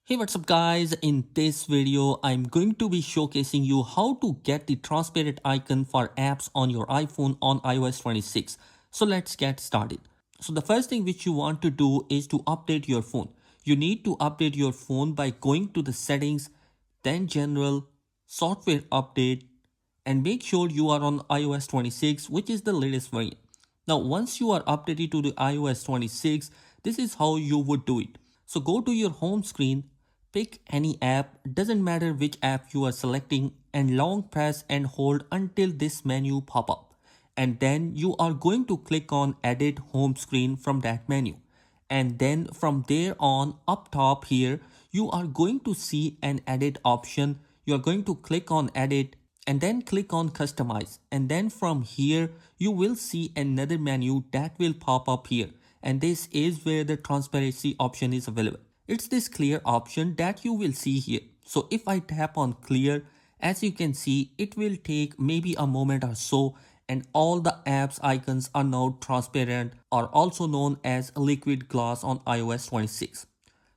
Hey, what's up guys? In this video, I'm going to be showcasing you how to get the transparent icon for apps on your iPhone on iOS 26. So let's get started. So the first thing which you want to do is to update your phone. You need to update your phone by going to the settings, then general, software update, and make sure you are on iOS 26, which is the latest version. Now, once you are updated to the iOS 26, this is how you would do it. So go to your home screen, pick any app, doesn't matter which app you are selecting, and long press and hold until this menu pop up. And then you are going to click on edit home screen from that menu. And then from there on up top here, you are going to see an edit option. You are going to click on edit and then click on customize, and then from here you will see another menu that will pop up here, and this is where the transparency option is available. It's this clear option that you will see here. So if I tap on clear, as you can see, it will take maybe a moment or so, and all the apps icons are now transparent, or also known as liquid glass on iOS 26.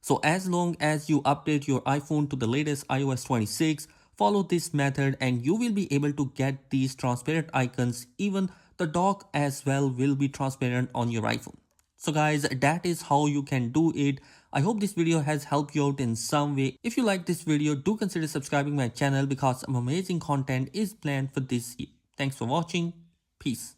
So as long as you update your iPhone to the latest iOS 26, follow this method and you will be able to get these transparent icons. Even the dock as well will be transparent on your iPhone. So guys, that is how you can do it. I hope this video has helped you out in some way. If you like this video, do consider subscribing my channel because some amazing content is planned for this year. Thanks for watching. Peace.